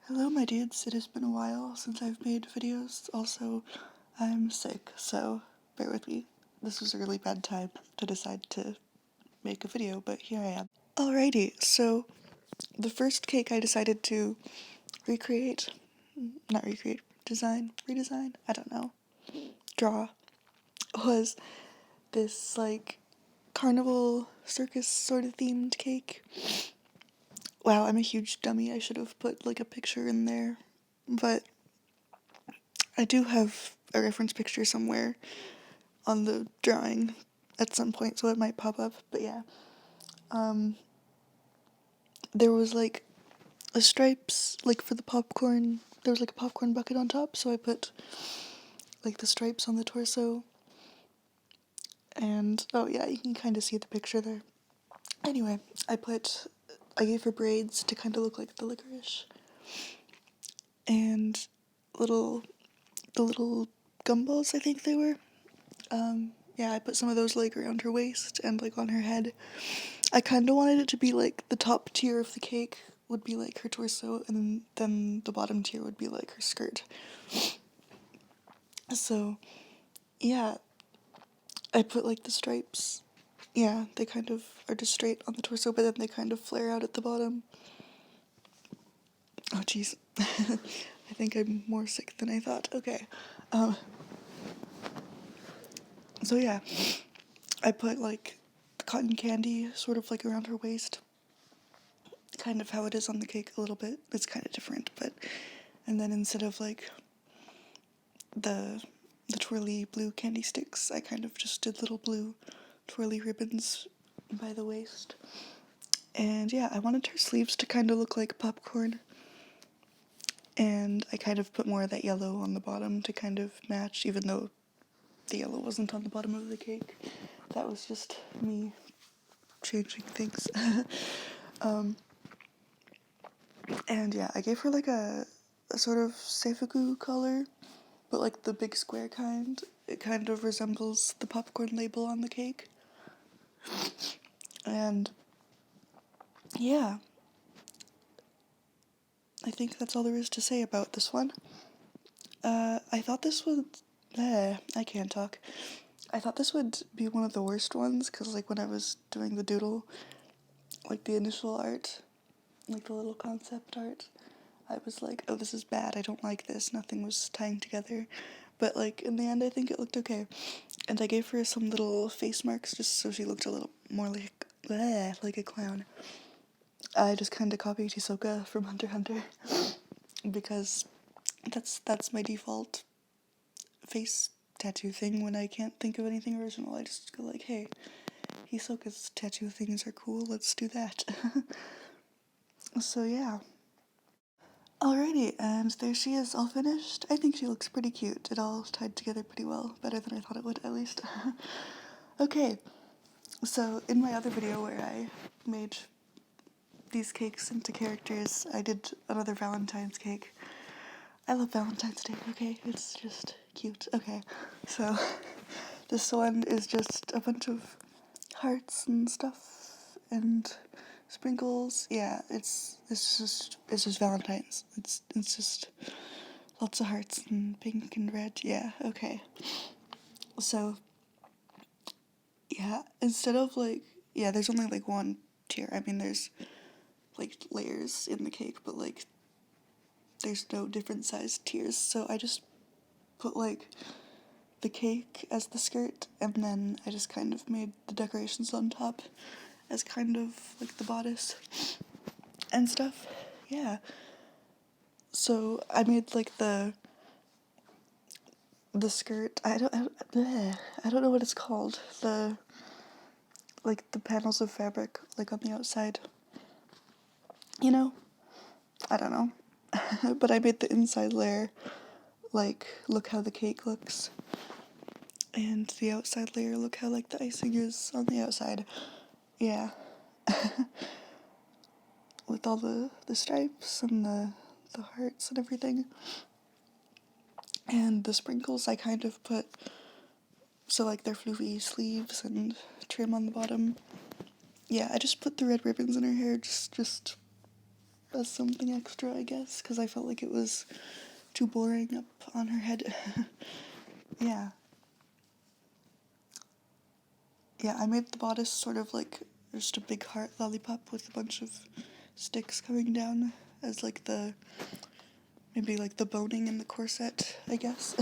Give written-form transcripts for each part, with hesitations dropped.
Hello my dudes, it has been a while since I've made videos. Also, I'm sick, so bear with me. This was a really bad time to decide to make a video, but here I am. Alrighty, so the first cake I decided to recreate, not recreate, redesign, I don't know, draw, was this like carnival circus sort of themed cake. Wow, I'm a huge dummy. I should have put like a picture in there, but I do have a reference picture somewhere on the drawing at some point, so it might pop up. But yeah, um, there was like a stripes like for the popcorn. There was like a popcorn bucket on top, so I put like the stripes on the torso. And oh yeah, you can kind of see the picture there. Anyway, I gave her braids to kind of look like the licorice, and little the little gumballs, I think they were. Yeah, I put some of those like around her waist and like on her head. I kind of wanted it to be like the top tier of the cake would be like her torso, and then the bottom tier would be like her skirt. So, yeah, I put like the stripes. Yeah, they kind of are just straight on the torso, but then they kind of flare out at the bottom. Oh, jeez. I think I'm more sick than I thought. Okay. Um, so yeah, I put like the cotton candy sort of like around her waist. Kind of how it is on the cake a little bit. It's kind of different, but and then instead of like the the twirly blue candy sticks, I kind of just did little blue twirly ribbons by the waist. And yeah, I wanted her sleeves to kind of look like popcorn. And I kind of put more of that yellow on the bottom to kind of match, even though the yellow wasn't on the bottom of the cake. That was just me changing things. um, and yeah, I gave her like a sort of seifuku color, but like the big square kind. It kind of resembles the popcorn label on the cake. And yeah, I think that's all there is to say about this one. I thought this would. I can't talk. I thought this would be one of the worst ones because, like, when I was doing the doodle, like the initial art, like the little concept art, I was like, oh, this is bad. I don't like this. Nothing was tying together. But, like, in the end, I think it looked okay. And I gave her some little face marks just so she looked a little more like a clown. I just kind of copied Hisoka from Hunter x Hunter because that's my default face tattoo thing when I can't think of anything original. I just go like, hey, Hisoka's tattoo things are cool, let's do that. So yeah. Alrighty, and there she is all finished. I think she looks pretty cute. It all tied together pretty well, better than I thought it would at least. Okay, so in my other video where I made these cakes into characters, I did another Valentine's cake. I love Valentine's Day, okay? It's just cute. Okay, so this one is just a bunch of hearts and stuff and sprinkles. Yeah, it's just Valentine's. It's just lots of hearts and pink and red. Yeah, okay. So yeah, instead of like yeah, there's only like one tier. I mean, there's like layers in the cake, but like there's no different sized tiers. So I just put like the cake as the skirt, and then I just kind of made the decorations on top as kind of like the bodice and stuff. Yeah. So I made like the skirt. I don't know what it's called. The like the panels of fabric like on the outside. You know? I don't know. But I made the inside layer like look how the cake looks. And the outside layer look how like the icing is on the outside. Yeah. With all the stripes and the hearts and everything. And the sprinkles I kind of put so like they're floofy sleeves and trim on the bottom. Yeah, I just put the red ribbons in her hair just as something extra, I guess, because I felt like it was too boring up on her head. Yeah. Yeah, I made the bodice sort of like just a big heart lollipop with a bunch of sticks coming down as like the, maybe like the boning in the corset, I guess.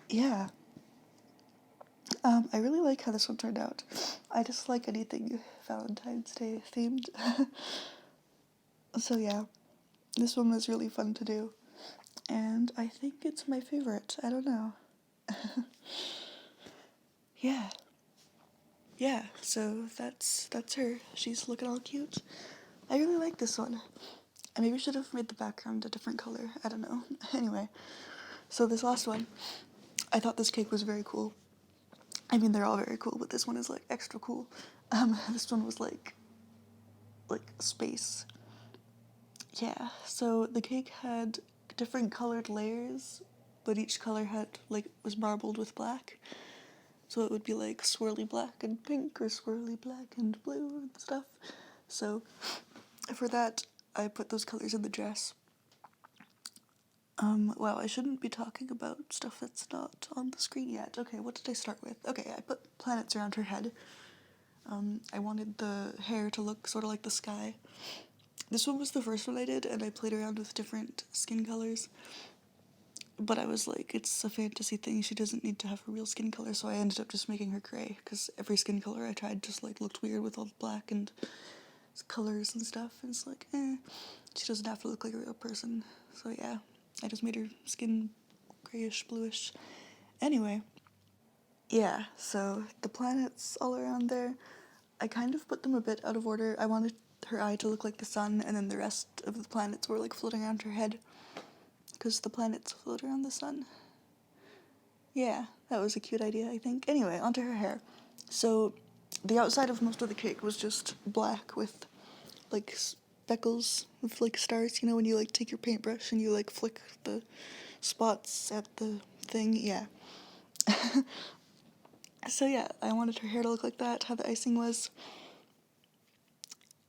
Yeah. I really like how this one turned out. I just like anything Valentine's Day themed. So yeah, this one was really fun to do. And I think it's my favorite. I don't know. Yeah. Yeah, so that's her. She's looking all cute. I really like this one. I maybe should have made the background a different color. I don't know. Anyway, so this last one, I thought this cake was very cool. I mean, they're all very cool, but this one is like extra cool. This one was like space. Yeah. So the cake had different colored layers, but each color had like was marbled with black. So it would be like swirly black and pink or swirly black and blue and stuff. So for that, I put those colors in the dress. Wow, I shouldn't be talking about stuff that's not on the screen yet. Okay, what did I start with? Okay, I put planets around her head. I wanted the hair to look sort of like the sky. This one was the first one I did, and I played around with different skin colors. But I was like, it's a fantasy thing. She doesn't need to have a real skin color, so I ended up just making her gray, because every skin color I tried just like looked weird with all the black and colors and stuff. And it's like, she doesn't have to look like a real person. So yeah, I just made her skin grayish, bluish. Anyway, yeah, so the planets all around there, I kind of put them a bit out of order. I wanted her eye to look like the sun, and then the rest of the planets were like floating around her head, because the planets float around the sun. Yeah, that was a cute idea, I think. Anyway, onto her hair. So, the outside of most of the cake was just black with like speckles with like stars. You know, when you like take your paintbrush and you like flick the spots at the thing? Yeah. So, yeah, I wanted her hair to look like that, how the icing was.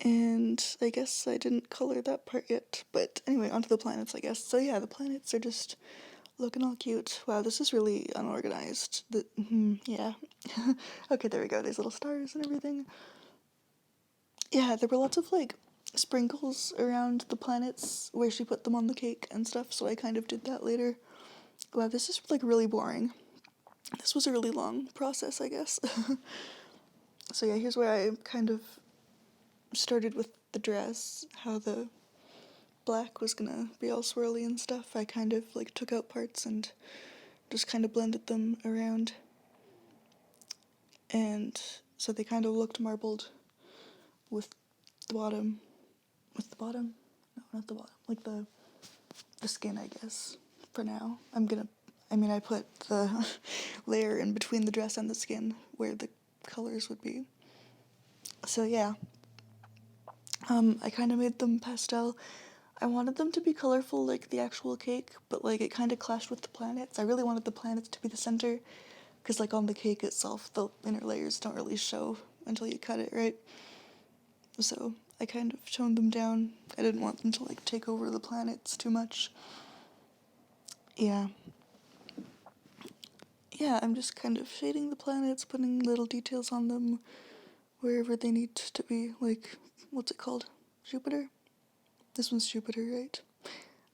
And I guess I didn't color that part yet. But anyway, onto the planets, I guess. So, yeah, the planets are just looking all cute. Wow, this is really unorganized. Yeah. Okay, there we go. There's little stars and everything. Yeah, there were lots of like sprinkles around the planets where she put them on the cake and stuff, so I kind of did that later. Wow, this is like really boring. This was a really long process, I guess. So yeah, here's where I kind of started with the dress, how the black was gonna be all swirly and stuff. I kind of like took out parts and just kind of blended them around. And so they kind of looked marbled with the bottom. With the bottom? No, not the bottom. Like the skin, I guess, for now. I put the layer in between the dress and the skin where the colors would be. So yeah, I kind of made them pastel. I wanted them to be colorful like the actual cake, but like it kind of clashed with the planets. I really wanted the planets to be the center, because like on the cake itself, the inner layers don't really show until you cut it, right? So I kind of toned them down. I didn't want them to like take over the planets too much. Yeah. Yeah, I'm just kind of shading the planets, putting little details on them wherever they need to be. Like, what's it called? Jupiter? This one's Jupiter, right?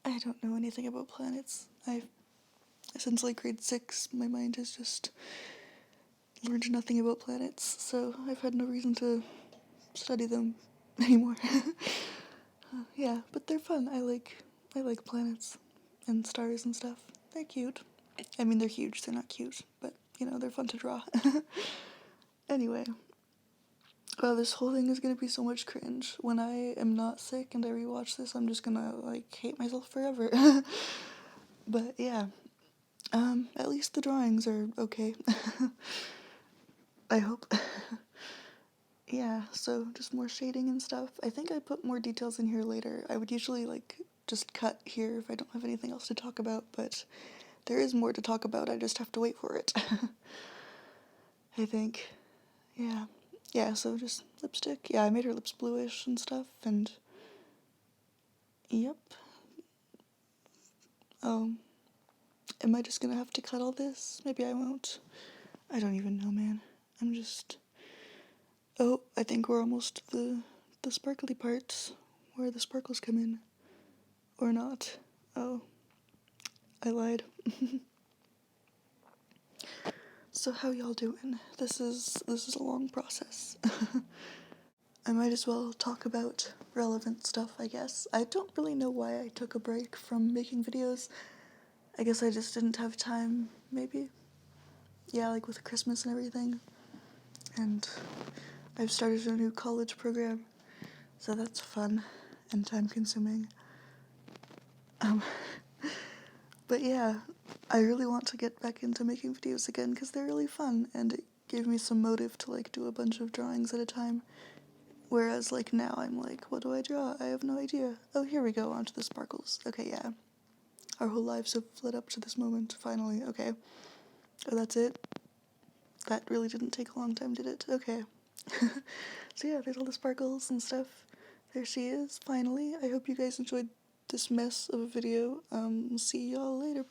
I don't know anything about planets. Since like grade 6, my mind has just learned nothing about planets, so I've had no reason to study them anymore. Yeah, but they're fun. I like planets and stars and stuff. They're cute. I mean, they're huge. They're not cute, but you know, they're fun to draw. Anyway, well, this whole thing is gonna be so much cringe. When I am not sick and I rewatch this, I'm just gonna like hate myself forever. But yeah, at least the drawings are okay. I hope. Yeah, so just more shading and stuff. I think I put more details in here later. I would usually like just cut here if I don't have anything else to talk about, but there is more to talk about. I just have to wait for it. I think. Yeah. yeah, so just lipstick. Yeah, I made her lips bluish and stuff, and yep. Oh, am I just gonna have to cut all this? Maybe I won't. I don't even know, man. I'm just... Oh, I think we're almost the sparkly parts, where the sparkles come in. Or not. Oh, I lied. So how y'all doing? This is a long process. I might as well talk about relevant stuff, I guess. I don't really know why I took a break from making videos. I guess I just didn't have time, maybe. Yeah, like with Christmas and everything. And I've started a new college program, so that's fun and time consuming. Um, but yeah, I really want to get back into making videos again because they're really fun and it gave me some motive to like do a bunch of drawings at a time. Whereas like now I'm like, what do I draw? I have no idea. Oh, here we go, onto the sparkles. Okay, yeah. Our whole lives have led up to this moment, finally. Okay. Oh, that's it? That really didn't take a long time, did it? Okay. So yeah, there's all the sparkles and stuff. There she is, finally. I hope you guys enjoyed this mess of a video. See y'all later.